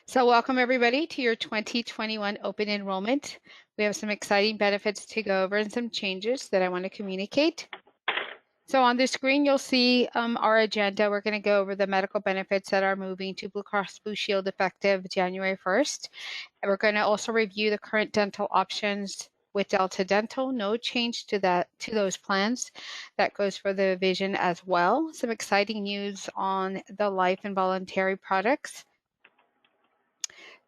So welcome everybody to your 2021 open enrollment. We have some exciting benefits to go over and some changes that I want to communicate. So on the screen, you'll see our agenda. We're going to go over the medical benefits that are moving to Blue Cross Blue Shield effective January 1st. And we're going to also review the current dental options with Delta Dental. No change to those plans. That goes for the vision as well. Some exciting news on the life and voluntary products.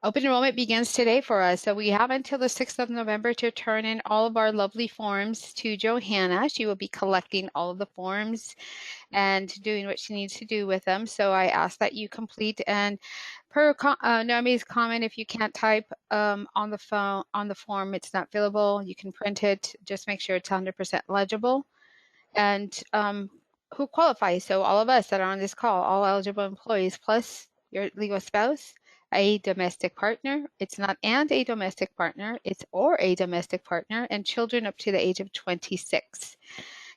Open enrollment begins today for us. So we have until the 6th of November to turn in all of our lovely forms to Johanna. She will be collecting all of the forms and doing what she needs to do with them. So I ask that you complete, and per Naomi's comment, if you can't type on the form, it's not fillable. You can print it. Just make sure it's 100% legible. And who qualifies? So all of us that are on this call, all eligible employees, plus your legal spouse, a domestic partner. It's not and a domestic partner, it's or a domestic partner, and children up to the age of 26.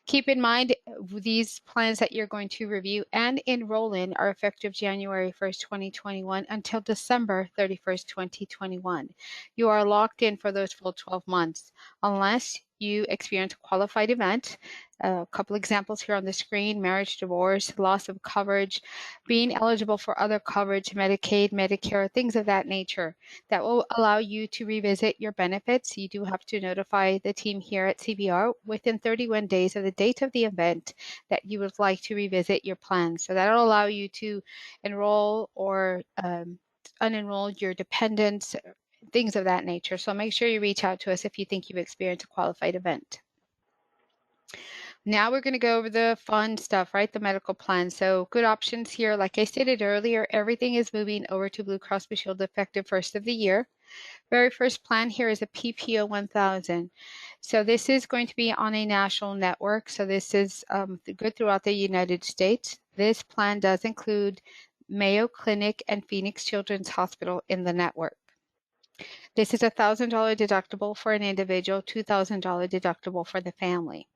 Keep in mind, these plans that you're going to review and enroll in are effective January 1st, 2021 until December 31st, 2021. You are locked in for those full 12 months unless you experience a qualified event. A couple examples here on the screen: marriage, divorce, loss of coverage, being eligible for other coverage, Medicaid, Medicare, things of that nature. That will allow you to revisit your benefits. You do have to notify the team here at CBR within 31 days of the date of the event that you would like to revisit your plan. So that'll allow you to enroll or unenroll your dependents, things of that nature. So make sure you reach out to us if you think you've experienced a qualified event. Now we're going to go over the fun stuff, right? The medical plan. So good options here. Like I stated earlier, everything is moving over to Blue Cross Blue Shield effective first of the year. Very first plan here is a PPO 1000. So this is going to be on a national network. So this is good throughout the United States. This plan does include Mayo Clinic and Phoenix Children's Hospital in the network. This is a $1,000 deductible for an individual, $2,000 deductible for the family.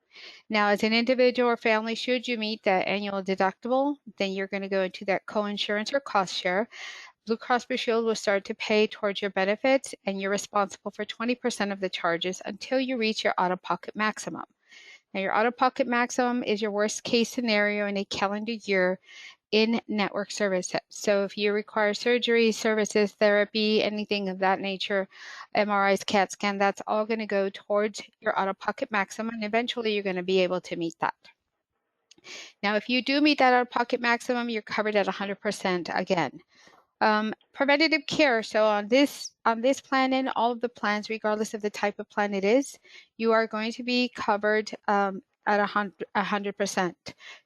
Now, as an individual or family, should you meet that annual deductible, then you're going to go into that co-insurance or cost share. Blue Cross Blue Shield will start to pay towards your benefits, and you're responsible for 20% of the charges until you reach your out-of-pocket maximum. Now, your out-of-pocket maximum is your worst case scenario in a calendar year in network services. So if you require surgery, services, therapy, anything of that nature, MRIs, CAT scan, that's all going to go towards your out-of-pocket maximum, and eventually you're going to be able to meet that. Now, if you do meet that out-of-pocket maximum, you're covered at 100% again. Preventative care. So on this plan and all of the plans, regardless of the type of plan it is, you are going to be covered at 100%.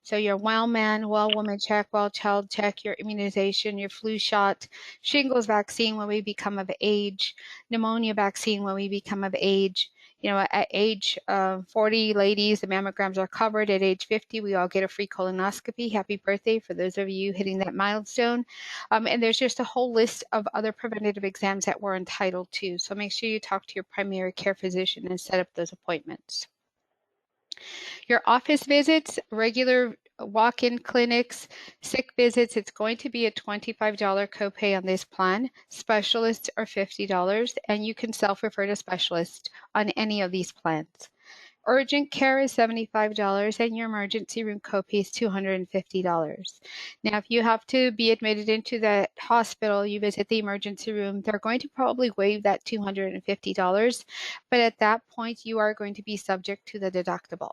So your well man, well woman check, well child check, your immunization, your flu shot, shingles vaccine when we become of age, pneumonia vaccine when we become of age. You know, at age 40, ladies, the mammograms are covered. At age 50, we all get a free colonoscopy. Happy birthday for those of you hitting that milestone. And there's just a whole list of other preventative exams that we're entitled to. So make sure you talk to your primary care physician and set up those appointments. Your office visits, regular walk-in clinics, sick visits, it's going to be a $25 copay on this plan. Specialists are $50, and you can self-refer to specialists on any of these plans. Urgent care is $75, and your emergency room copay is $250. Now, if you have to be admitted into the hospital, you visit the emergency room, they're going to probably waive that $250, but at that point, you are going to be subject to the deductible.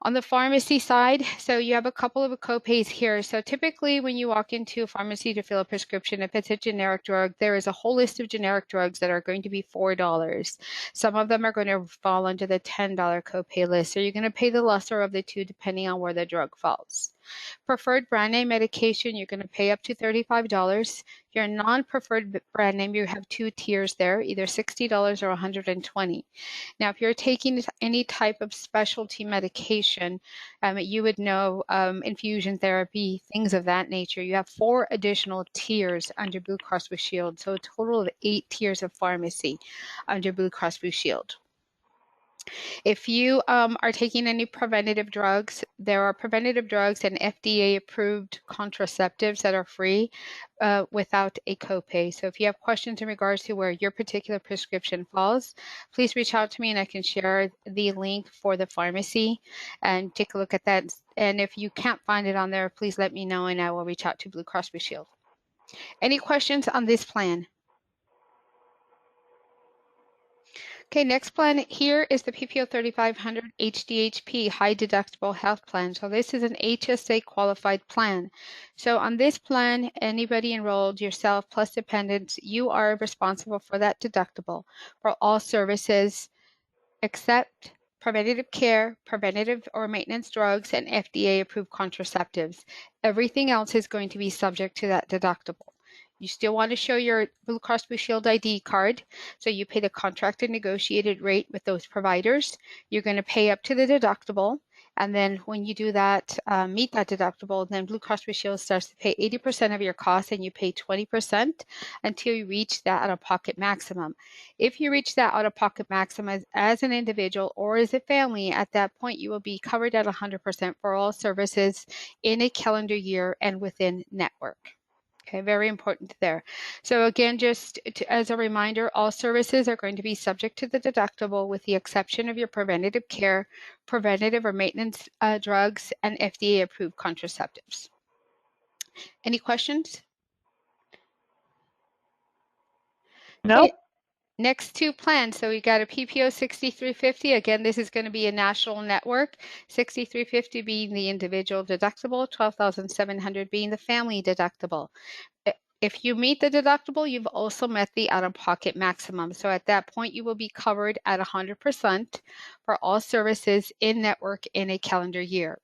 On the pharmacy side, so you have a couple of copays here. So typically when you walk into a pharmacy to fill a prescription, if it's a generic drug, there is a whole list of generic drugs that are going to be $4. Some of them are going to fall under the $10 copay list. So you're going to pay the lesser of the two depending on where the drug falls. Preferred brand name medication, you're going to pay up to $35. Your non-preferred brand name, you have two tiers there, either $60 or $120. Now, if you're taking any type of specialty medication, you would know infusion therapy, things of that nature. You have 4 additional tiers under Blue Cross Blue Shield, so a total of 8 tiers of pharmacy under Blue Cross Blue Shield. If you are taking any preventative drugs, there are preventative drugs and FDA-approved contraceptives that are free without a copay. So if you have questions in regards to where your particular prescription falls, please reach out to me and I can share the link for the pharmacy and take a look at that. And if you can't find it on there, please let me know and I will reach out to Blue Cross Blue Shield. Any questions on this plan? Okay, next plan here is the PPO 3500 HDHP, High Deductible Health Plan. So this is an HSA qualified plan. So on this plan, anybody enrolled, yourself plus dependents, you are responsible for that deductible for all services except preventative care, preventative or maintenance drugs, and FDA-approved contraceptives. Everything else is going to be subject to that deductible. You still want to show your Blue Cross Blue Shield ID card, so you pay the contracted negotiated rate with those providers. You're going to pay up to the deductible, and then when you do that, meet that deductible, then Blue Cross Blue Shield starts to pay 80% of your costs, and you pay 20% until you reach that out-of-pocket maximum. If you reach that out-of-pocket maximum as an individual or as a family, at that point you will be covered at 100% for all services in a calendar year and within network. Okay, very important there. So again, just as a reminder, all services are going to be subject to the deductible with the exception of your preventative care, preventative or maintenance drugs, and FDA-approved contraceptives. Any questions? No. Okay. Next two plans. So we got a PPO 6350. Again, this is going to be a national network. 6350 being the individual deductible, 12,700 being the family deductible. If you meet the deductible, you've also met the out-of-pocket maximum. So at that point, you will be covered at 100% for all services in network in a calendar year.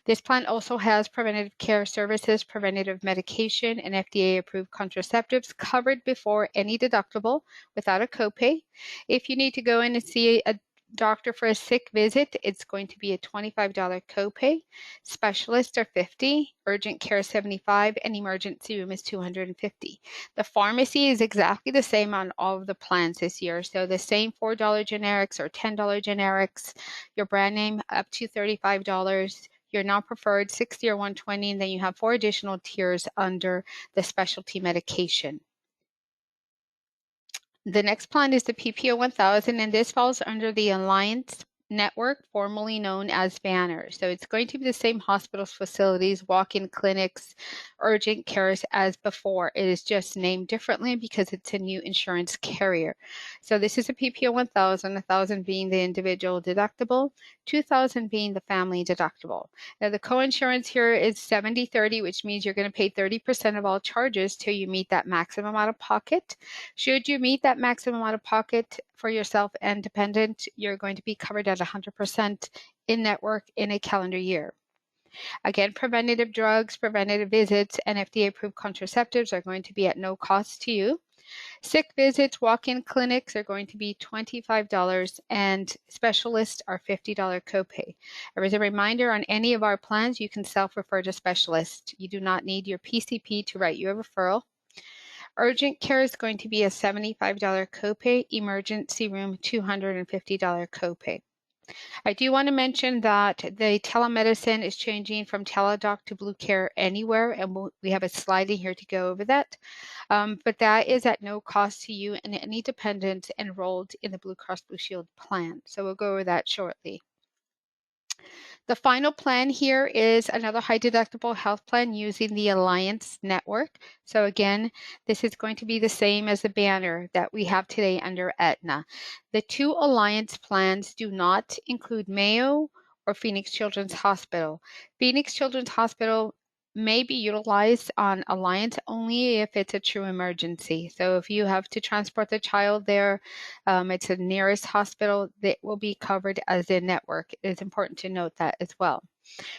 This plan also has preventative care services, preventative medication, and FDA-approved contraceptives covered before any deductible without a copay. If you need to go in and see a doctor for a sick visit, it's going to be a $25 copay. Specialists are $50, urgent care $75, and emergency room is $250. The pharmacy is exactly the same on all of the plans this year. So the same $4 generics or $10 generics, your brand name up to $35. Your non-preferred 60 or 120, and then you have 4 additional tiers under the specialty medication. The next plan is the PPO 1000, and this falls under the Alliance Network, formerly known as Banner. So it's going to be the same hospitals, facilities, walk-in clinics, urgent cares as before. It is just named differently because it's a new insurance carrier. So this is a PPO 1000, 1000 being the individual deductible, 2000 being the family deductible. Now the coinsurance here is 70-30, which means you're going to pay 30% of all charges till you meet that maximum out of pocket. Should you meet that maximum out of pocket for yourself and dependent, you're going to be covered at 100% in network in a calendar year. Again, preventative drugs, preventative visits, and FDA-approved contraceptives are going to be at no cost to you. Sick visits, walk-in clinics are going to be $25 and specialists are $50 copay. As a reminder, on any of our plans, you can self-refer to specialists. You do not need your PCP to write you a referral. Urgent care is going to be a $75 copay, emergency room $250 copay. I do want to mention that the telemedicine is changing from Teladoc to Blue Care Anywhere, and we have a slide in here to go over that. But that is at no cost to you and any dependents enrolled in the Blue Cross Blue Shield plan. So we'll go over that shortly. The final plan here is another high deductible health plan using the Alliance Network. So again, this is going to be the same as the banner that we have today under Aetna. The two Alliance plans do not include Mayo or Phoenix Children's Hospital. Phoenix Children's Hospital may be utilized on Alliance only if it's a true emergency. So if you have to transport the child there, it's the nearest hospital that will be covered as a network. It is important to note that as well.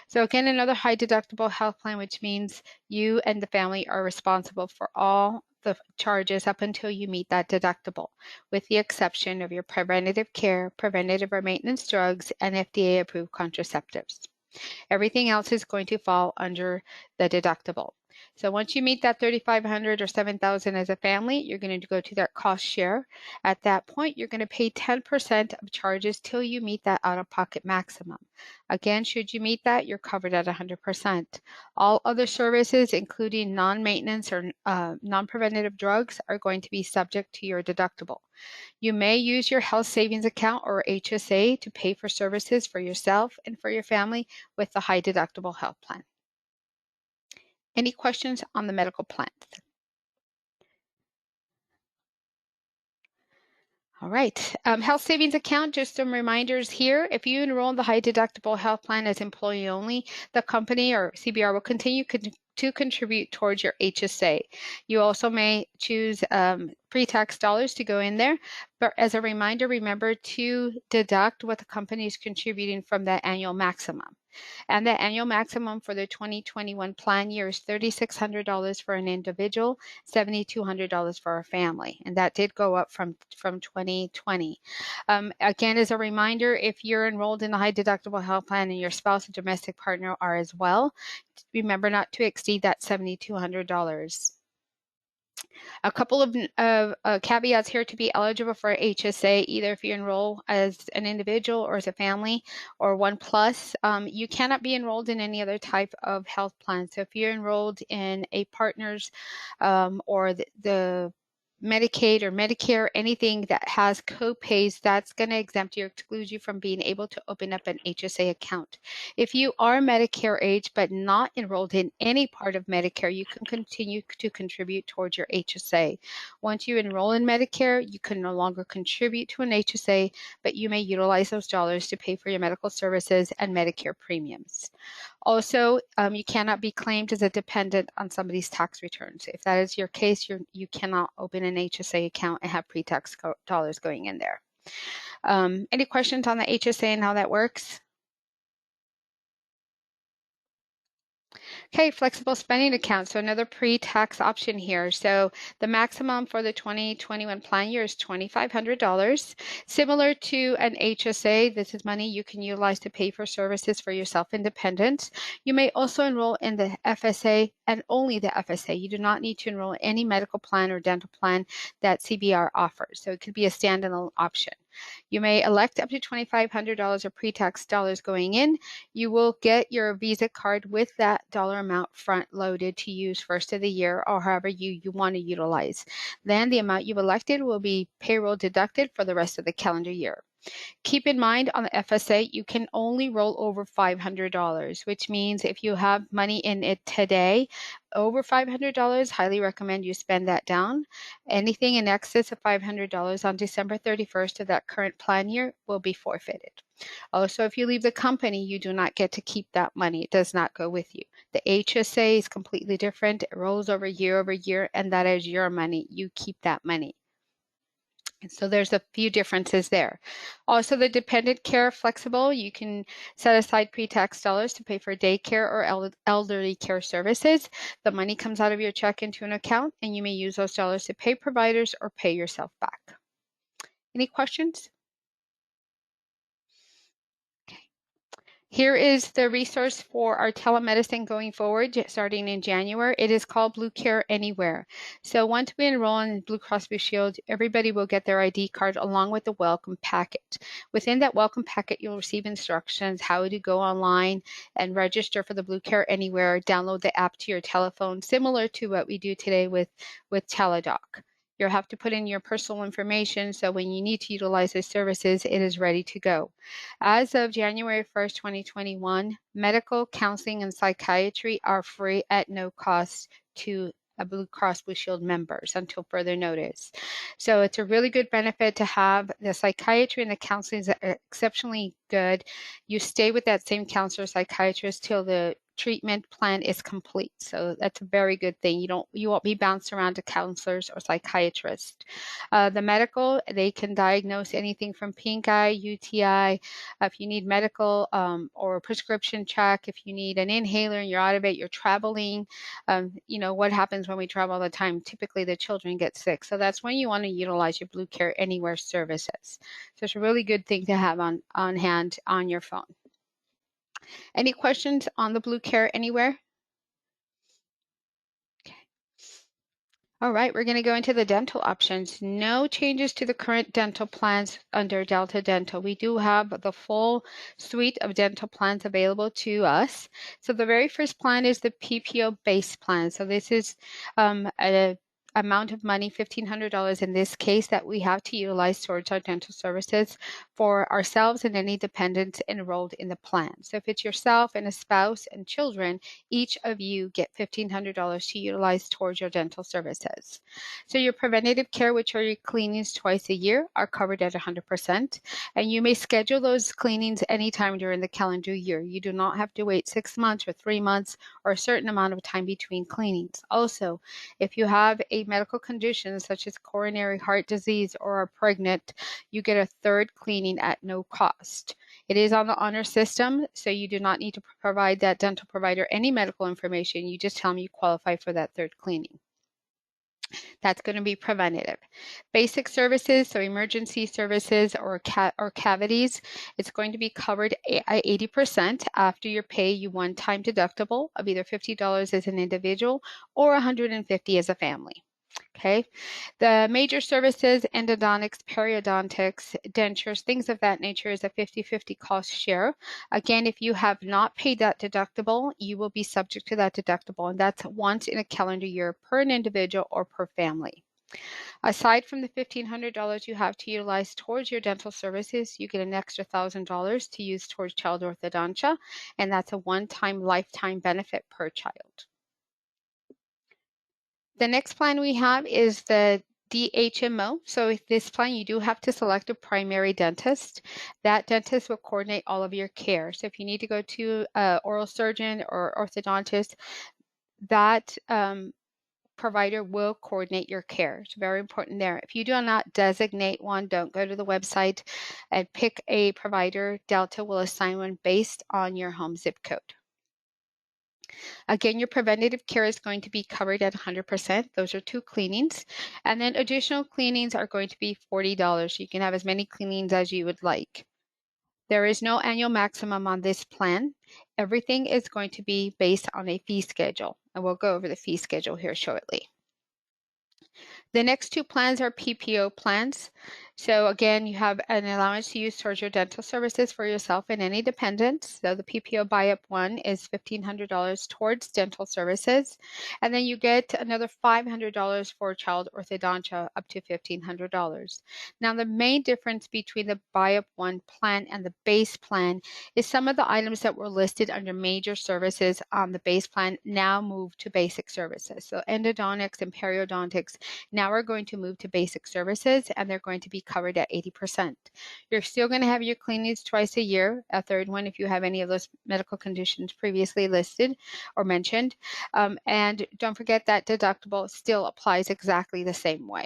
So again, another high deductible health plan, which means you and the family are responsible for all the charges up until you meet that deductible, with the exception of your preventative care, preventative or maintenance drugs, and FDA-approved contraceptives. Everything else is going to fall under the deductible. So once you meet that 3,500 or 7,000 as a family, you're going to go to that cost share. At that point, you're going to pay 10% of charges till you meet that out-of-pocket maximum. Again, should you meet that, you're covered at 100%. All other services, including non-maintenance or non-preventative drugs, are going to be subject to your deductible. You may use your health savings account or HSA to pay for services for yourself and for your family with the high deductible health plan. Any questions on the medical plans? All right. Health savings account, just some reminders here. If you enroll in the high deductible health plan as employee only, the company or CBR will continue to contribute towards your HSA. You also may choose pre-tax dollars to go in there. But as a reminder, remember to deduct what the company is contributing from that annual maximum. And the annual maximum for the 2021 plan year is $3,600 for an individual, $7,200 for a family. And that did go up from 2020. Again, as a reminder, if you're enrolled in a high deductible health plan and your spouse and domestic partner are as well, remember not to exceed that $7,200. A couple of caveats here to be eligible for HSA, either if you enroll as an individual or as a family or one plus, you cannot be enrolled in any other type of health plan. So if you're enrolled in a partner's or the Medicaid or Medicare, anything that has co-pays, that's going to exempt you or exclude you from being able to open up an HSA account. If you are Medicare age but not enrolled in any part of Medicare, you can continue to contribute towards your HSA. Once you enroll in Medicare, you can no longer contribute to an HSA, but you may utilize those dollars to pay for your medical services and Medicare premiums. Also, you cannot be claimed as a dependent on somebody's tax returns. If that is your case, you cannot open an HSA account and have pre-tax dollars going in there. Any questions on the HSA and how that works? Okay, flexible spending account. So another pre-tax option here. So the maximum for the 2021 plan year is $2,500. Similar to an HSA, this is money you can utilize to pay for services for yourself and dependents. You may also enroll in the FSA and only the FSA. You do not need to enroll in any medical plan or dental plan that CBR offers. So it could be a standalone option. You may elect up to $2,500 of pre-tax dollars going in. You will get your Visa card with that dollar amount front loaded to use first of the year or however you want to utilize. Then the amount you've elected will be payroll deducted for the rest of the calendar year. Keep in mind on the FSA, you can only roll over $500, which means if you have money in it today, over $500, highly recommend you spend that down. Anything in excess of $500 on December 31st of that current plan year will be forfeited. Also, if you leave the company, you do not get to keep that money. It does not go with you. The HSA is completely different. It rolls over year, and that is your money. You keep that money. And so there's a few differences there. Also, the dependent care flexible, you can set aside pre-tax dollars to pay for daycare or elderly care services. The money comes out of your check into an account, and you may use those dollars to pay providers or pay yourself back. Any questions? Here is the resource for our telemedicine going forward, starting in January. It is called Blue Care Anywhere. So once we enroll in Blue Cross Blue Shield, everybody will get their ID card along with the welcome packet. Within that welcome packet, you'll receive instructions how to go online and register for the Blue Care Anywhere, download the app to your telephone, similar to what we do today with Teladoc. You'll have to put in your personal information, so when you need to utilize those services, it is ready to go. As of January 1st, 2021, medical, counseling, and psychiatry are free at no cost to Blue Cross Blue Shield members until further notice. So it's a really good benefit to have. The psychiatry and the counseling is exceptionally good. You stay with that same counselor or psychiatrist till the treatment plan is complete. So that's a very good thing. You won't be bounced around to counselors or psychiatrists. The medical, they can diagnose anything from pink eye, UTI. If you need medical or prescription check, if you need an inhaler and you're out of it, you're traveling. What happens when we travel all the time? Typically the children get sick. So that's when you want to utilize your Blue Care Anywhere services. So it's a really good thing to have on hand on your phone. Any questions on the Blue Care Anywhere? All right, we're going to go into the dental options. No changes to the current dental plans under Delta Dental. We do have the full suite of dental plans available to us. So the very first plan is the PPO base plan. So this is a amount of money, $1,500 in this case, that we have to utilize towards our dental services for ourselves and any dependents enrolled in the plan. So if it's yourself and a spouse and children, each of you get $1,500 to utilize towards your dental services. So your preventative care, which are your cleanings twice a year, are covered at 100%. And you may schedule those cleanings anytime during the calendar year. You do not have to wait 6 months or 3 months or a certain amount of time between cleanings. Also, if you have a medical condition such as coronary heart disease or are pregnant, you get a third cleaning at no cost. It is on the honor system, so you do not need to provide that dental provider any medical information. You just tell them you qualify for that third cleaning. That's going to be preventative. Basic services, so emergency services or cavities, it's going to be covered at 80% after you pay you one-time deductible of either $50 as an individual or $150 as a family. Okay. The major services, endodontics, periodontics, dentures, things of that nature is a 50-50 cost share. Again, if you have not paid that deductible, you will be subject to that deductible, and that's once in a calendar year per an individual or per family. Aside from the $1,500 you have to utilize towards your dental services, you get an extra $1,000 to use towards child orthodontia, and that's a one-time lifetime benefit per child. The next plan we have is the DHMO. So with this plan, you do have to select a primary dentist. That dentist will coordinate all of your care. So if you need to go to an oral surgeon or orthodontist, that provider will coordinate your care. It's very important there. If you do not designate one, don't go to the website and pick a provider. Delta will assign one based on your home zip code. Again, your preventative care is going to be covered at 100%. Those are 2 cleanings. And then additional cleanings are going to be $40. You can have as many cleanings as you would like. There is no annual maximum on this plan. Everything is going to be based on a fee schedule. And we'll go over the fee schedule here shortly. The next 2 plans are PPO plans. So again, you have an allowance to use towards your dental services for yourself and any dependents. So the PPO buy-up one is $1,500 towards dental services. And then you get another $500 for child orthodontia, up to $1,500. Now, the main difference between the buy-up one plan and the base plan is some of the items that were listed under major services on the base plan now move to basic services. So endodontics and periodontics now are going to move to basic services, and they're going to be covered at 80%. You're still going to have your cleanings twice a year, a third one if you have any of those medical conditions previously listed or mentioned. And don't forget that deductible still applies exactly the same way.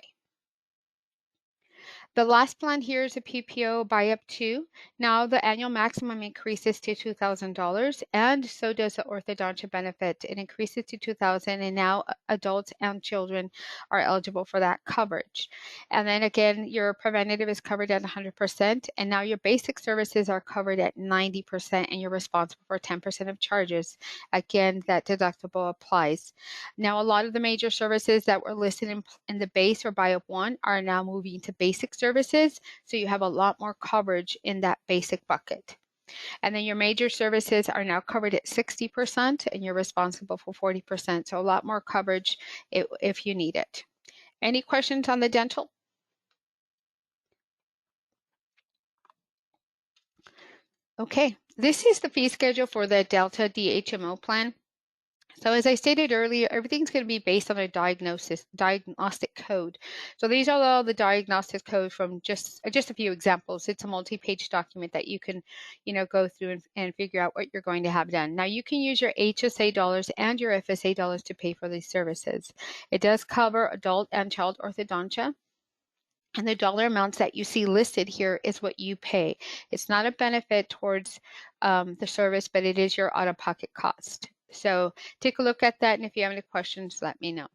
The last plan here is a PPO buy-up 2. Now the annual maximum increases to $2,000, and so does the orthodontia benefit. It increases to $2,000, and now adults and children are eligible for that coverage. And then again, your preventative is covered at 100%, and now your basic services are covered at 90%, and you're responsible for 10% of charges. Again, that deductible applies. Now, a lot of the major services that were listed in the base or buy-up 1 are now moving to basic services, so you have a lot more coverage in that basic bucket. And then your major services are now covered at 60%, and you're responsible for 40%, so a lot more coverage if you need it. Any questions on the dental? Okay, this is the fee schedule for the Delta DHMO plan. So as I stated earlier, everything's going to be based on a diagnostic code. So these are all the diagnostic codes from just a few examples. It's a multi-page document that you can, go through and figure out what you're going to have done. Now you can use your HSA dollars and your FSA dollars to pay for these services. It does cover adult and child orthodontia. And the dollar amounts that you see listed here is what you pay. It's not a benefit towards the service, but it is your out-of-pocket cost. So take a look at that, and if you have any questions, let me know.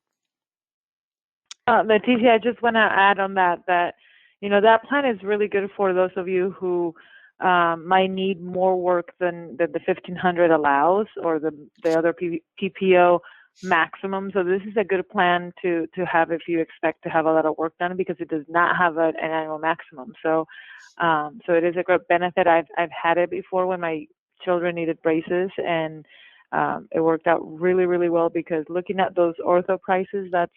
Leticia, I just want to add on that that plan is really good for those of you who might need more work than the 1,500 allows, or the other PPO maximum. So this is a good plan to have if you expect to have a lot of work done, because it does not have an annual maximum. So so it is a great benefit. I've had it before when my children needed braces, and it worked out really, really well, because looking at those ortho prices, that's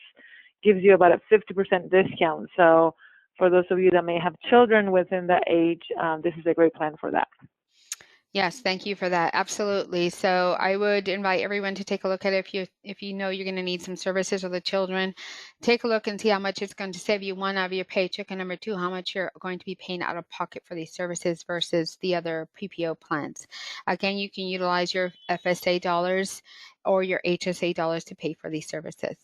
gives you about a 50% discount. So for those of you that may have children within that age, this is a great plan for that. Yes, thank you for that. Absolutely. So I would invite everyone to take a look at it if you know you're going to need some services with the children. Take a look and see how much it's going to save you, one, out of your paycheck, and number two, how much you're going to be paying out of pocket for these services versus the other PPO plans. Again, you can utilize your FSA dollars or your HSA dollars to pay for these services.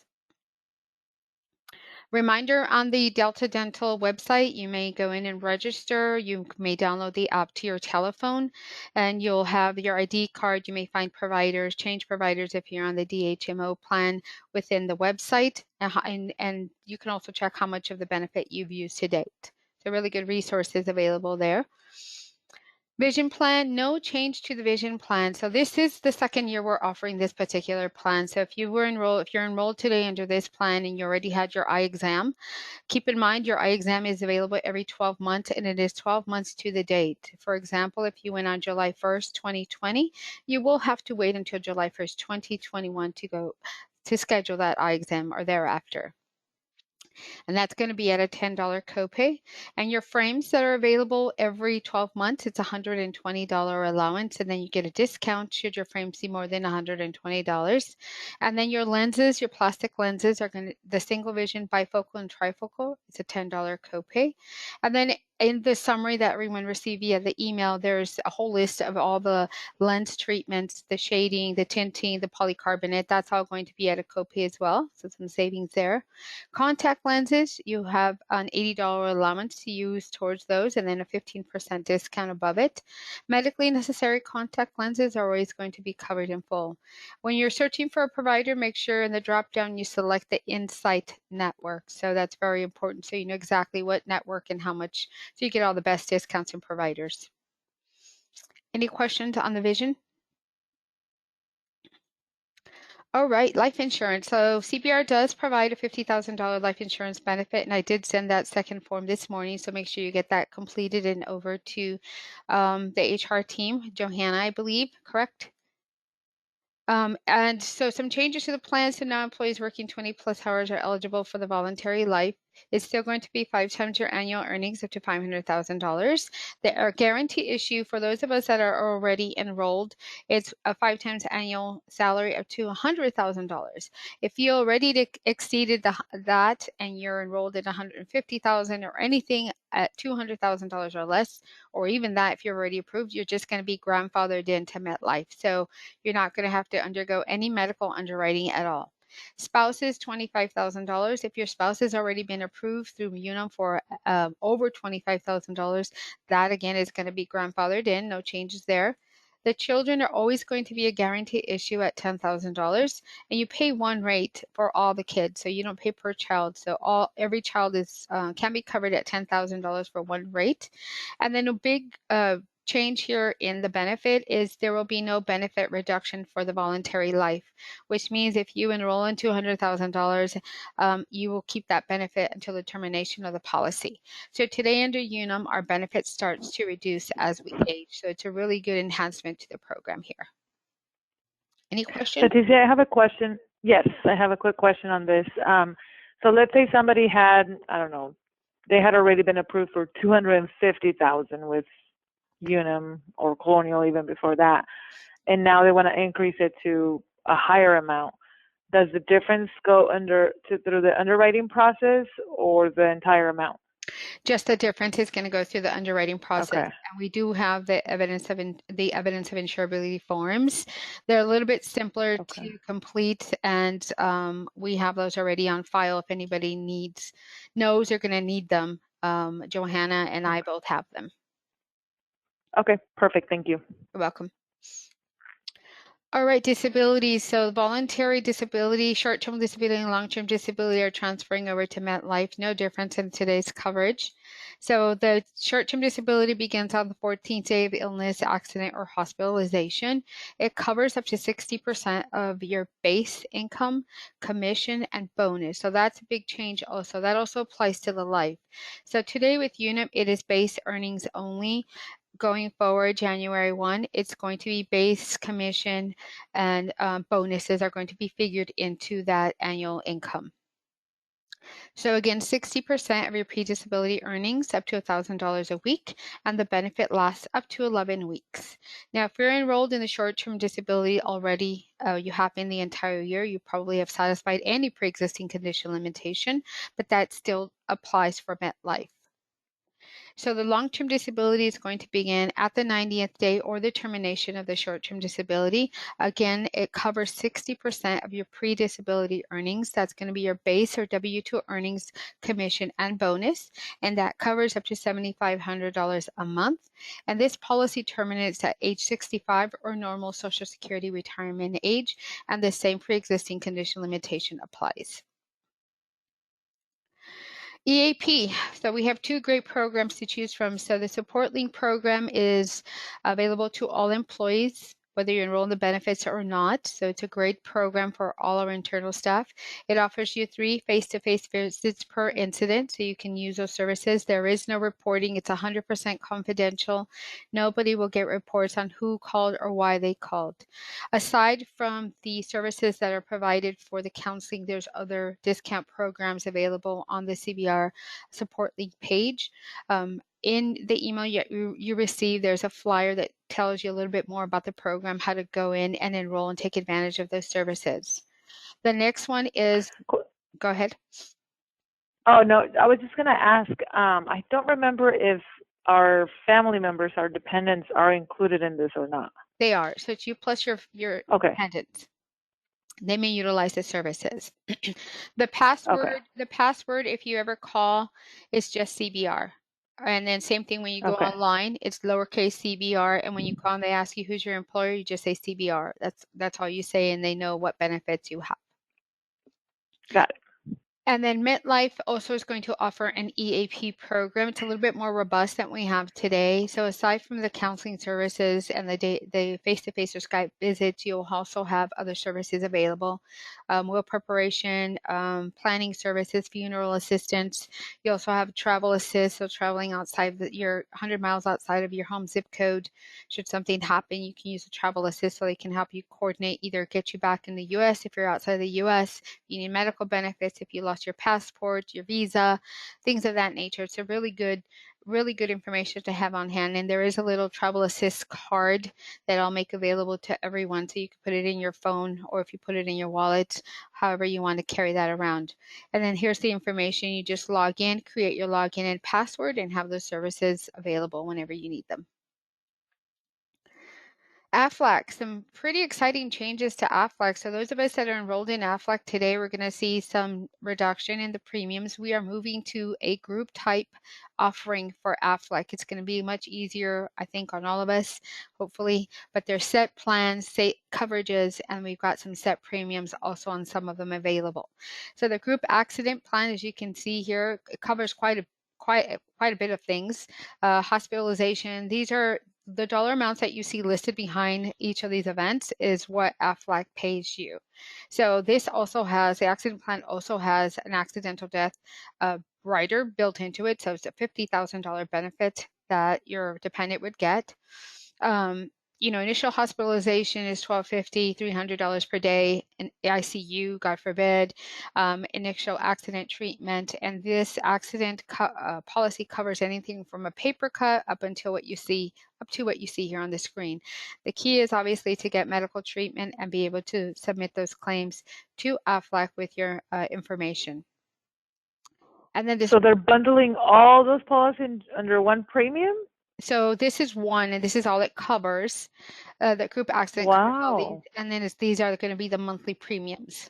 Reminder, on the Delta Dental website, you may go in and register. You may download the app to your telephone, and you'll have your ID card. You may find providers, change providers if you're on the DHMO plan within the website, and you can also check how much of the benefit you've used to date. So really good resources available there. Vision plan, no change to the vision plan. So this is the second year we're offering this particular plan. So if you're enrolled today under this plan and you already had your eye exam, keep in mind your eye exam is available every 12 months, and it is 12 months to the date. For example, if you went on July 1st, 2020, you will have to wait until July 1st, 2021 to schedule that eye exam or thereafter. And that's going to be at a $10 copay. And your frames that are available every 12 months, it's a $120 allowance, and then you get a discount should your frames be more than $120. And then your lenses, your plastic lenses are going to, the single vision, bifocal, and trifocal, it's a $10 copay. And then in the summary that everyone received via the email, there's a whole list of all the lens treatments, the shading, the tinting, the polycarbonate. That's all going to be at a copay as well. So some savings there. Contact lenses, you have an $80 allowance to use towards those, and then a 15% discount above it. Medically necessary contact lenses are always going to be covered in full. When you're searching for a provider, make sure in the drop down you select the Insight network. So that's very important, so you know exactly what network and how much, so you get all the best discounts and providers. Any questions on the vision? All right, life insurance. So CBR does provide a $50,000 life insurance benefit, and I did send that second form this morning, so make sure you get that completed and over to the HR team, Johanna, I believe, correct? And so some changes to the plan. So now employees working 20 plus hours are eligible for the voluntary life. It's still going to be 5 times your annual earnings up to $500,000. The guarantee issue for those of us that are already enrolled, it's a 5 times annual salary up to $100,000. If you already exceeded that and you're enrolled at $150,000 or anything at $200,000 or less, or even that, if you're already approved, you're just going to be grandfathered into MetLife. So you're not going to have to undergo any medical underwriting at all. Spouses, $25,000. If your spouse has already been approved through Unum for over $25,000, that again is going to be grandfathered in, no changes there. The children are always going to be a guarantee issue at $10,000, and you pay one rate for all the kids, so you don't pay per child. So every child is can be covered at $10,000 for one rate. And then a big change here in the benefit is there will be no benefit reduction for the voluntary life, which means if you enroll in $200,000, you will keep that benefit until the termination of the policy. So today under Unum, our benefit starts to reduce as we age. So it's a really good enhancement to the program here. Any questions? Leticia, I have a question. Yes, I have a quick question on this. So let's say somebody had, I don't know, they had already been approved for 250,000 with Unum or Colonial even before that, and now they want to increase it to a higher amount. Does the difference go through the underwriting process or the entire amount? Just the difference is going to go through the underwriting process. Okay. And we do have the evidence of insurability forms. They're a little bit simpler Okay. to complete, and we have those already on file. If anybody knows they're going to need them, Johanna and I both have them. Okay, perfect. Thank you. You're welcome. All right, disability. So voluntary disability, short-term disability, and long-term disability are transferring over to MetLife. No difference in today's coverage. So the short-term disability begins on the 14th day of illness, accident, or hospitalization. It covers up to 60% of your base income, commission, and bonus. So that's a big change also. That also applies to the life. So today with UNIP, it is base earnings only. Going forward, January 1, it's going to be base commission and bonuses are going to be figured into that annual income. So again, 60% of your pre-disability earnings up to $1,000 a week, and the benefit lasts up to 11 weeks. Now, if you're enrolled in the short-term disability already, you have in the entire year, you probably have satisfied any pre-existing condition limitation, but that still applies for MetLife. So the long-term disability is going to begin at the 90th day or the termination of the short-term disability. Again, it covers 60% of your pre-disability earnings. That's going to be your base or W-2 earnings, commission, and bonus. And that covers up to $7,500 a month. And this policy terminates at age 65 or normal Social Security retirement age. And the same pre-existing condition limitation applies. EAP. So we have two great programs to choose from. So the Support Link program is available to all employees, whether you enroll in the benefits or not. So it's a great program for all our internal staff. It offers you 3 face-to-face visits per incident, so you can use those services. There is no reporting. It's 100% confidential. Nobody will get reports on who called or why they called. Aside from the services that are provided for the counseling, there's other discount programs available on the CBR Support Link page. In the email you receive, there's a flyer that tells you a little bit more about the program, how to go in and enroll and take advantage of those services. The next one is, go ahead. Oh, no, I was just going to ask, I don't remember if our family members, our dependents, are included in this or not. They are. So it's you plus your Okay. dependents. They may utilize the services. The Okay. password, if you ever call, is just CBR. And then same thing when you go Okay. online, it's lowercase CBR. And when you call and they ask you who's your employer, you just say CBR. That's all you say, and they know what benefits you have. Got it. And then MetLife also is going to offer an EAP program. It's a little bit more robust than we have today. So aside from the counseling services and the face-to-face or Skype visits, you'll also have other services available. Will preparation, planning services, funeral assistance. You also have travel assist, so traveling outside your 100 miles outside of your home zip code. Should something happen, you can use a travel assist so they can help you coordinate, either get you back in the U.S. if you're outside the U.S., you need medical benefits if you lost your passport, your visa, things of that nature. It's a really good information to have on hand. And there is a little travel assist card that I'll make available to everyone. So you can put it in your phone, or if you put it in your wallet, however you want to carry that around. And then here's the information. You just log in, create your login and password, and have those services available whenever you need them. Aflac, some pretty exciting changes to Aflac. So those of us that are enrolled in Aflac today, we're going to see some reduction in the premiums. We are moving to a group type offering for Aflac. It's going to be much easier, I think, on all of us, hopefully, but there's set plans, set coverages, and we've got some set premiums also on some of them available. So the group accident plan, as you can see here, it covers quite a bit of things. Hospitalization, these are the dollar amounts that you see listed behind each of these events is what Aflac pays you. So this also has, the accident plan also has an accidental death rider built into it. So it's a $50,000 benefit that your dependent would get. Initial hospitalization is $1,250, $300 per day in ICU, God forbid, initial accident treatment. And this accident policy covers anything from a paper cut up to what you see here on the screen. The key is obviously to get medical treatment and be able to submit those claims to Aflac with your information. And then so they're bundling all those policies under one premium? So this is one, and this is all it covers. The group accident covers all these, and then these are going to be the monthly premiums.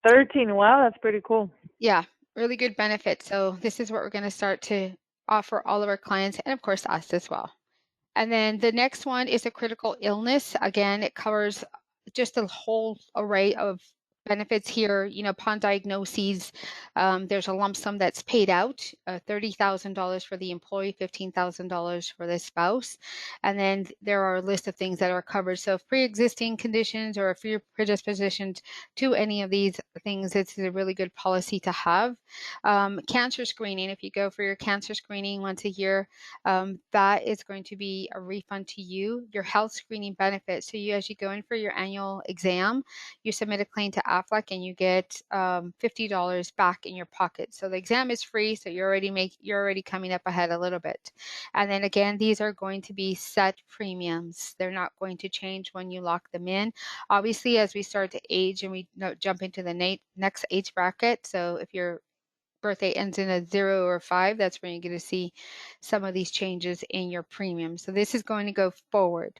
13, wow, that's pretty cool. Yeah, really good benefit. So this is what we're going to start to offer all of our clients, and of course us as well. And then the next one is a critical illness. Again, it covers just a whole array of benefits here. You know, upon diagnoses, there's a lump sum that's paid out, $30,000 for the employee, $15,000 for the spouse. And then there are a list of things that are covered. So if pre-existing conditions or if you're predispositioned to any of these things, it's a really good policy to have. Cancer screening, if you go for your cancer screening once a year, that is going to be a refund to you. Your health screening benefit. So you, as you go in for your annual exam, you submit a claim to AFLAC and you get $50 back in your pocket. So the exam is free. So you're already coming up ahead a little bit. And then again, these are going to be set premiums. They're not going to change when you lock them in. Obviously, as we start to age and we jump into the next age bracket. So if your birthday ends in a 0 or 5, that's when you're going to see some of these changes in your premium. So this is going to go forward.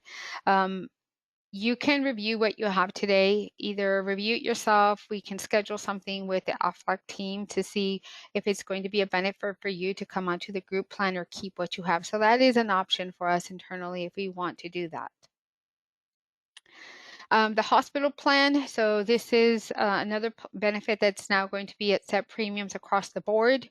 You can review what you have today, either review it yourself. We can schedule something with the AFLAC team to see if it's going to be a benefit for you to come onto the group plan or keep what you have. So that is an option for us internally if we want to do that. The hospital plan, so this is another benefit that's now going to be at set premiums across the board.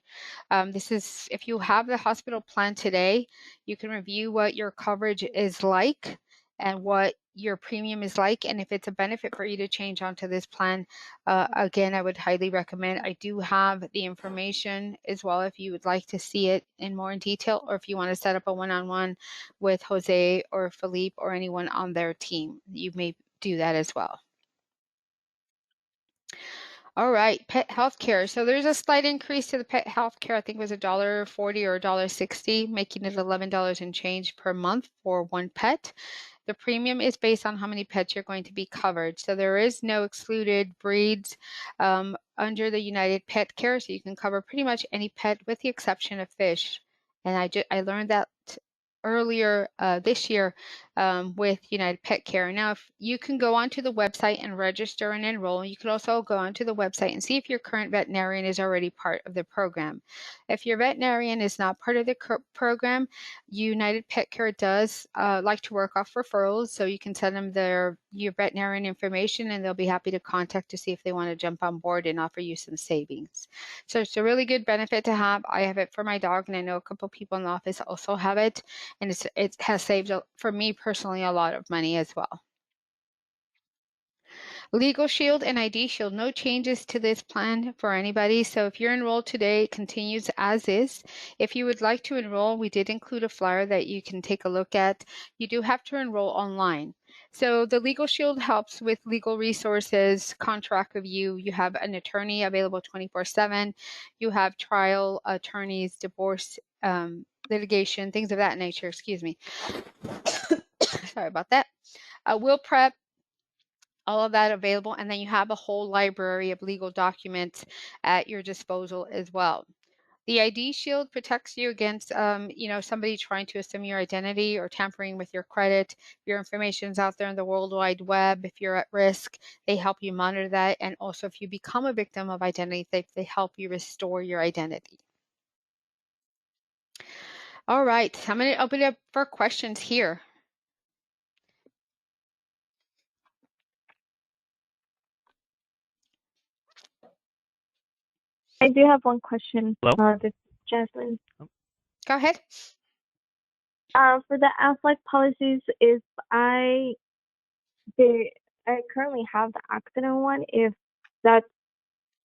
This is, if you have the hospital plan today, you can review what your coverage is like and what your premium is like. And if it's a benefit for you to change onto this plan, again, I would highly recommend. I do have the information as well if you would like to see it in more in detail, or if you want to set up a one-on-one with Jose or Philippe or anyone on their team, you may do that as well. All right, pet healthcare. So there's a slight increase to the pet healthcare. I think it was $1.40 or $1.60, making it $11 and change per month for one pet. The premium is based on how many pets you're going to be covered. So there is no excluded breeds under the United Pet Care. So you can cover pretty much any pet with the exception of fish. And I learned that earlier this year with United Pet Care. Now, if you can go onto the website and register and enroll, you could also go onto the website and see if your current veterinarian is already part of the program. If your veterinarian is not part of the program, United Pet Care does like to work off referrals, so you can send them your veterinarian information and they'll be happy to contact to see if they want to jump on board and offer you some savings. So it's a really good benefit to have. I have it for my dog, and I know a couple people in the office also have it, and it has saved, for me personally, a lot of money as well. Legal Shield and ID Shield, no changes to this plan for anybody. So if you're enrolled today, it continues as is. If you would like to enroll, we did include a flyer that you can take a look at. You do have to enroll online. So the Legal Shield helps with legal resources, contract review. You have an attorney available 24/7. You have trial attorneys, divorce, litigation, things of that nature. Excuse me. Sorry about that. Will prep, all of that available, and then you have a whole library of legal documents at your disposal as well. The ID Shield protects you against, somebody trying to assume your identity or tampering with your credit. Your information's out there in the World Wide Web. If you're at risk, they help you monitor that. And also, if you become a victim of identity theft, they help you restore your identity. All right, I'm going to open it up for questions here. I do have one question. Hello? This is Jasmine. Go ahead. For the AFLAC policies, if I currently have the accident one, if that's,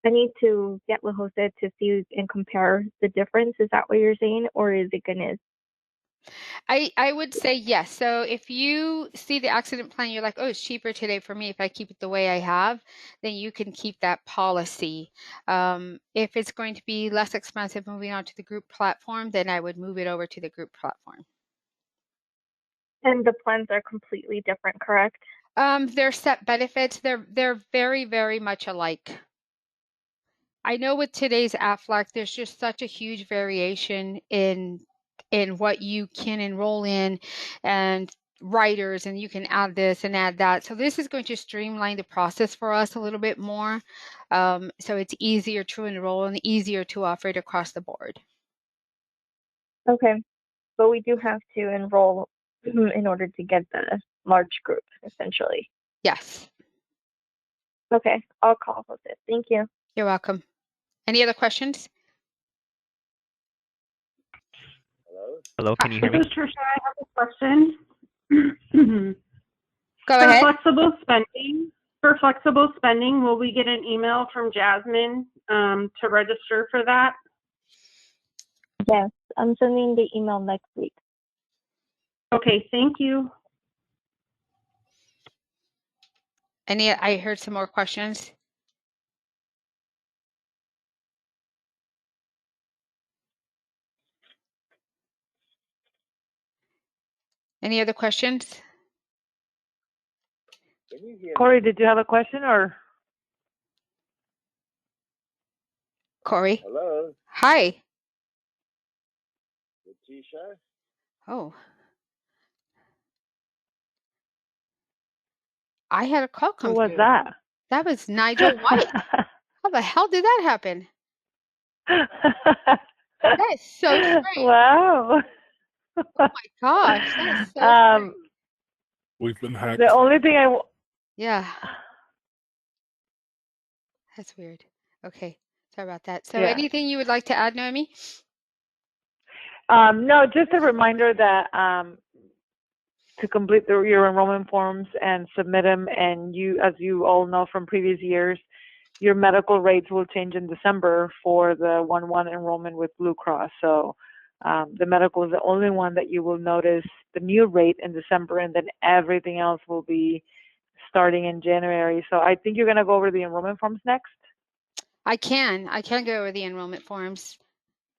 I need to get with Jose to see and compare the difference. Is that what you're saying, or is it gonna? I would say yes. So if you see the accident plan, you're like, oh, it's cheaper today for me if I keep it the way I have, then you can keep that policy. If it's going to be less expensive moving on to the group platform, then I would move it over to the group platform. And the plans are completely different, correct? They're set benefits. They're very, very much alike. I know with today's AFLAC, there's just such a huge variation in what you can enroll in and writers, and you can add this and add that. So this is going to streamline the process for us a little bit more. So it's easier to enroll and easier to offer it across the board. Okay, but we do have to enroll in order to get the large group, essentially. Yes. Okay, I'll call Jose. Thank you. You're welcome. Any other questions? Hello, can you hear me? This is Trisha. I have a question. Go For ahead. flexible spending, will we get an email from Jasmine to register for that? Yes, I'm sending the email next week. Okay, thank you. I heard some more questions. Any other questions? Corey, did you have a question or? Corey? Hello, Hi. Letitia. Oh. I had a call come Who was through. that? That was Nigel White. How the hell did that happen? That is so strange. Wow. Oh my gosh, that's so strange. We've been hacked. The only thing Yeah, that's weird. Okay, sorry about that. So Yeah. anything you would like to add, Naomi? No, just a reminder that to complete your enrollment forms and submit them, and as you all know from previous years, your medical rates will change in December for the 1/1 enrollment with Blue Cross. So the medical is the only one that you will notice the new rate in December, and then everything else will be starting in January. So I think you're going to go over the enrollment forms next. I can go over the enrollment forms.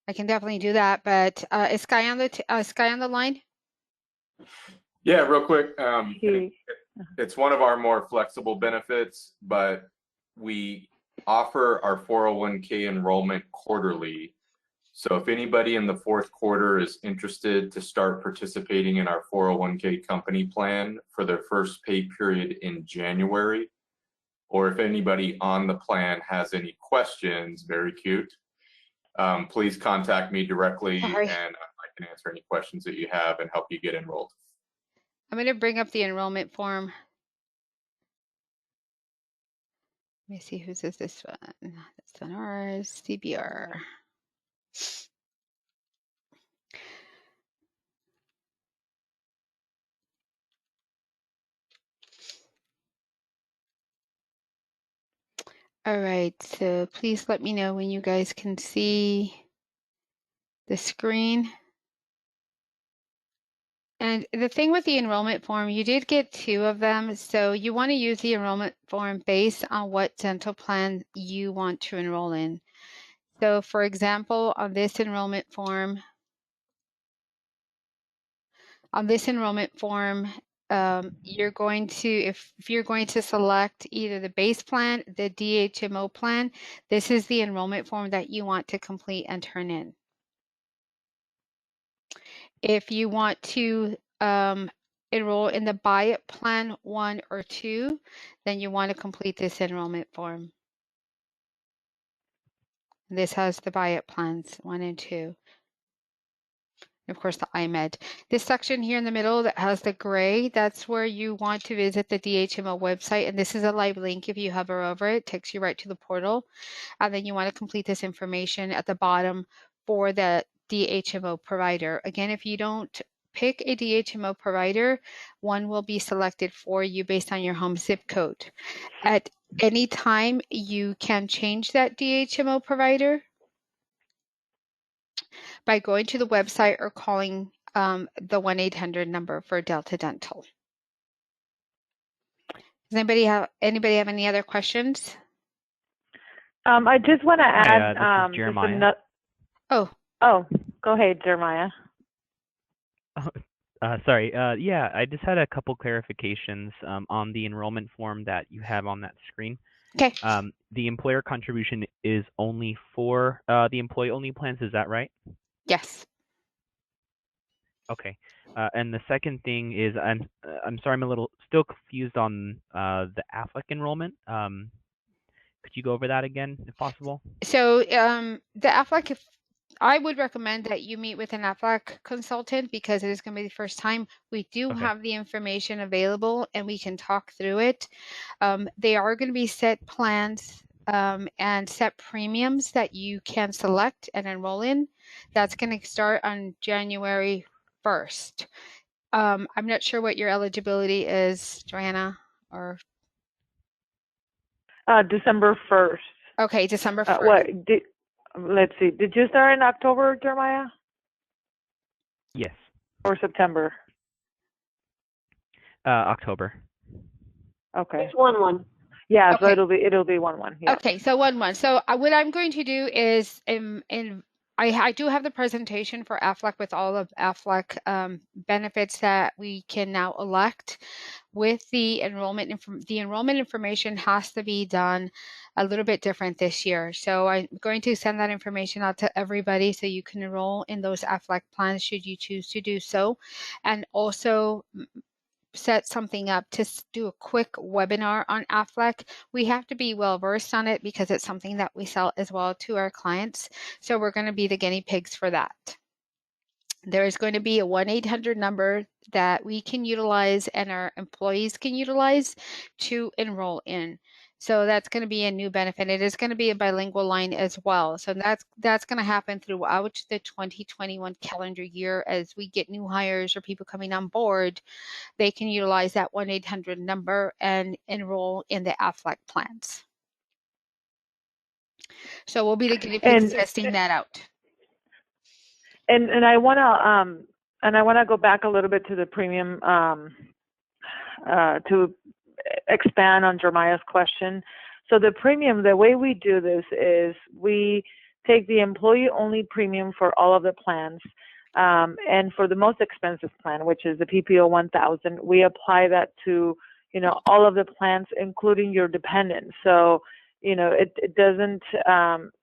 I can definitely do that, but is Sky on the line? Yeah, real quick. It's one of our more flexible benefits, but we offer our 401k enrollment quarterly. So if anybody in the fourth quarter is interested to start participating in our 401k company plan for their first pay period in January, or if anybody on the plan has any questions, very cute, please contact me directly and I can answer any questions that you have and help you get enrolled. I'm going to bring up the enrollment form. Let me see, whose is this one? This one, ours, CBR. All right, so please let me know when you guys can see the screen. And the thing with the enrollment form, you did get 2 of them, so you want to use the enrollment form based on what dental plan you want to enroll in. So for example, on this enrollment form, you're going to, if you're going to select either the base plan, the DHMO plan, this is the enrollment form that you want to complete and turn in. If you want to enroll in the buy it plan 1 or 2, then you want to complete this enrollment form. This has the buy it plans 1 and 2. Of course, the IMED. This section here in the middle that has the gray, that's where you want to visit the DHMO website. And this is a live link. If you hover over it, it takes you right to the portal. And then you want to complete this information at the bottom for the DHMO provider. Again, if you don't pick a DHMO provider, one will be selected for you based on your home zip code. At any time, you can change that DHMO provider by going to the website or calling the 1-800 number for Delta Dental. Does anybody have any other questions? I just want to add. This is Jeremiah. Oh, go ahead, Jeremiah. Sorry. Yeah, I just had a couple clarifications on the enrollment form that you have on that screen. Okay. The employer contribution is only for the employee-only plans. Is that right? Yes. Okay. And the second thing is, I'm sorry, I'm a little still confused on the AFLIC enrollment. Could you go over that again, if possible? So the AFLAC I would recommend that you meet with an Aflac consultant because it is going to be the first time. We do Okay. have the information available and we can talk through it. They are going to be set plans and set premiums that you can select and enroll in. That's going to start on January 1st. I'm not sure what your eligibility is, Joanna, or December 1st. okay, December 1st. Let's see. Did you start in October, Jeremiah? Yes. Or September? October. Okay. It's 1/1. Yeah, Okay. so it'll be 1/1. Yeah. Okay, so 1/1. So what I'm going to do is I do have the presentation for Aflac with all of Aflac benefits that we can now elect. With the enrollment information has to be done a little bit different this year. So I'm going to send that information out to everybody so you can enroll in those Aflac plans should you choose to do so. And also set something up to do a quick webinar on Aflac. We have to be well versed on it because it's something that we sell as well to our clients. So we're going to be the guinea pigs for that. There is going to be a 1-800 number that we can utilize and our employees can utilize to enroll in. So that's going to be a new benefit. It is going to be a bilingual line as well. So that's going to happen throughout the 2021 calendar year as we get new hires or people coming on board. They can utilize that 1-800 number and enroll in the Aflac plans. So we'll be the guinea pigs testing that out. And I wanna go back a little bit to the premium to expand on Jeremiah's question. So the premium, the way we do this is we take the employee-only premium for all of the plans, and for the most expensive plan, which is the PPO 1000, we apply that to all of the plans, including your dependents. So it doesn't.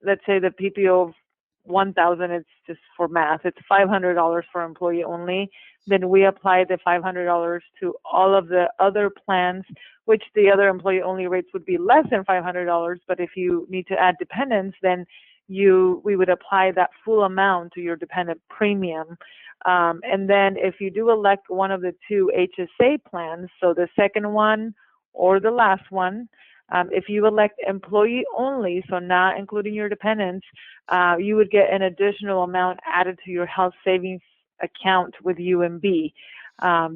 Let's say the PPO 1000, it's just for math, it's $500 for employee only. Then we apply the $500 to all of the other plans, which the other employee only rates would be less than $500. But if you need to add dependents, then we would apply that full amount to your dependent premium. And then if you do elect one of the two HSA plans, so the second one or the last one, if you elect employee only, so not including your dependents, you would get an additional amount added to your health savings account with UMB.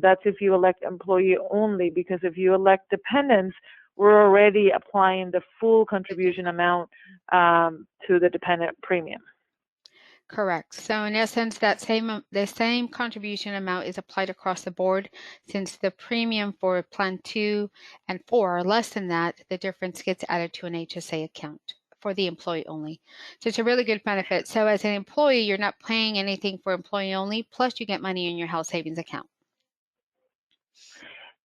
That's if you elect employee only, because if you elect dependents, we're already applying the full contribution amount to the dependent premium. Correct. So in essence, the same contribution amount is applied across the board. Since the premium for Plan 2 and 4 are less than that, the difference gets added to an HSA account for the employee only. So it's a really good benefit. So as an employee, you're not paying anything for employee only, plus you get money in your health savings account.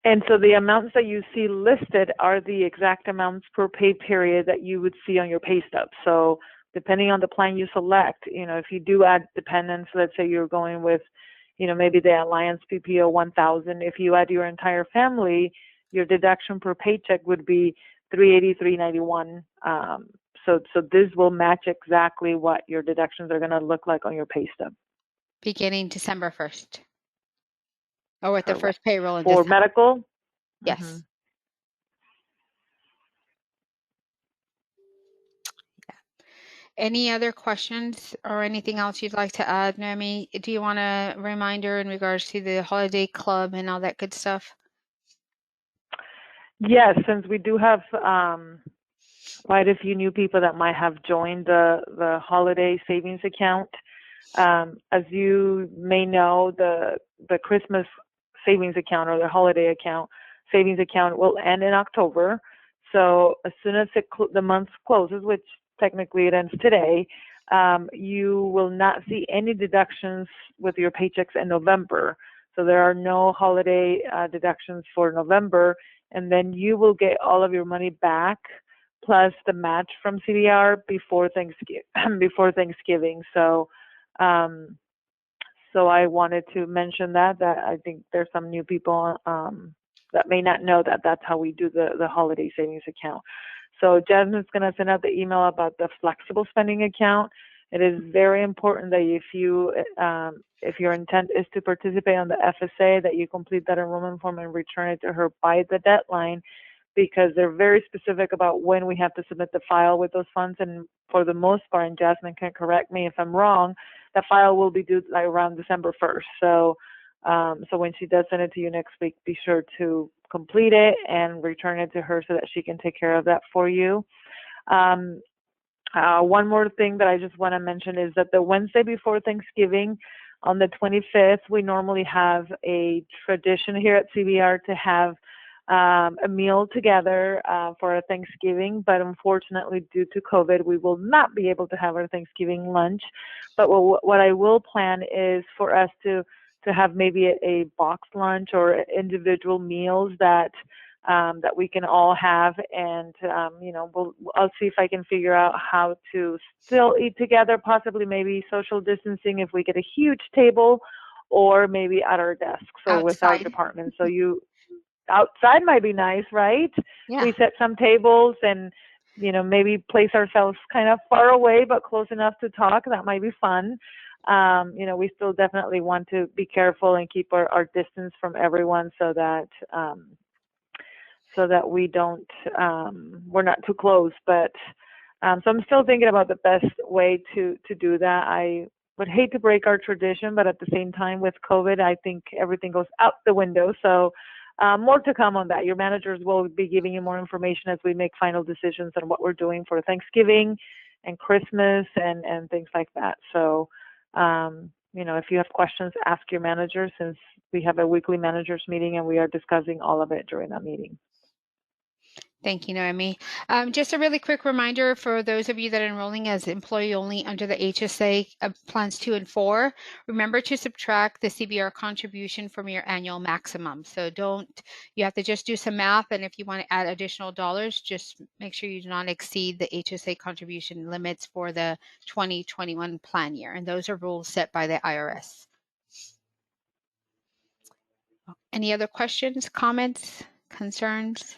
And so the amounts that you see listed are the exact amounts per pay period that you would see on your pay stub. So depending on the plan you select, if you do add dependents, let's say you're going with, maybe the Alliance PPO 1000, if you add your entire family, your deduction per paycheck would be $380, $391. So this will match exactly what your deductions are going to look like on your pay stub. Beginning December 1st. Or with the Correct. first payroll in For December. medical? Yes. Mm-hmm. Any other questions or anything else you'd like to add, Naomi? Do you want a reminder in regards to the holiday club and all that good stuff? Yes, since we do have quite a few new people that might have joined the holiday savings account. As you may know, the Christmas savings account or the holiday account savings account will end in October. So as soon as the month closes, which technically it ends today, you will not see any deductions with your paychecks in November. So there are no holiday deductions for November, and then you will get all of your money back plus the match from CBR before Thanksgiving. So I wanted to mention that I think there's some new people that may not know that that's how we do the holiday savings account. So Jasmine's going to send out the email about the flexible spending account, It is very important that if your intent is to participate on the FSA, that you complete that enrollment form and return it to her by the deadline, because they're very specific about when we have to submit the file with those funds. And for the most part, and Jasmine can correct me if I'm wrong, that file will be due like around December 1st. So when she does send it to you next week, be sure to complete it and return it to her so that she can take care of that for you. One more thing that I just want to mention is that the Wednesday before Thanksgiving, on the 25th, we normally have a tradition here at CBR to have a meal together for our Thanksgiving, but unfortunately, due to COVID, we will not be able to have our Thanksgiving lunch. But what I will plan is for us to have maybe a box lunch or individual meals that we can all have, and I'll see if I can figure out how to still eat together, possibly maybe social distancing if we get a huge table, or maybe at our desks or with our department. So outside might be nice, right? Yeah. We set some tables and maybe place ourselves kind of far away but close enough to talk. That might be fun. We still definitely want to be careful and keep our distance from everyone so that we don't we're not too close. But so I'm still thinking about the best way to do that. I would hate to break our tradition, but at the same time with COVID, I think everything goes out the window. So more to come on that. Your managers will be giving you more information as we make final decisions on what we're doing for Thanksgiving and Christmas and things like that. So if you have questions, ask your manager, since we have a weekly managers meeting and we are discussing all of it during that meeting. Thank you, Noemi. Just a really quick reminder for those of you that are enrolling as employee only under the HSA plans 2 and 4, remember to subtract the CBR contribution from your annual maximum. So you have to just do some math, and if you want to add additional dollars, just make sure you do not exceed the HSA contribution limits for the 2021 plan year. And those are rules set by the IRS. Any other questions, comments, concerns?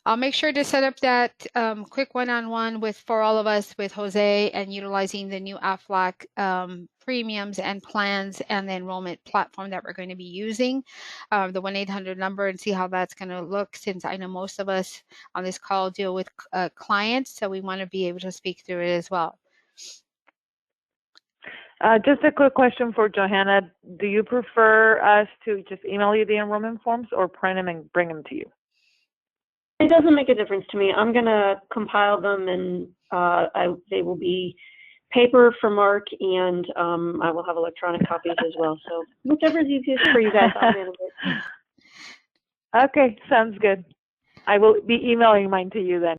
I'll make sure to set up that quick one-on-one for all of us with Jose, and utilizing the new AFLAC premiums and plans and the enrollment platform that we're going to be using, the 1-800 number, and see how that's going to look, since I know most of us on this call deal with clients, so we want to be able to speak through it as well. Just a quick question for Johanna. Do you prefer us to just email you the enrollment forms or print them and bring them to you? It doesn't make a difference to me. I'm going to compile them, and they will be paper for Mark, and I will have electronic copies as well. So whichever is easiest for you guys, I'll manage it. Okay, sounds good. I will be emailing mine to you then.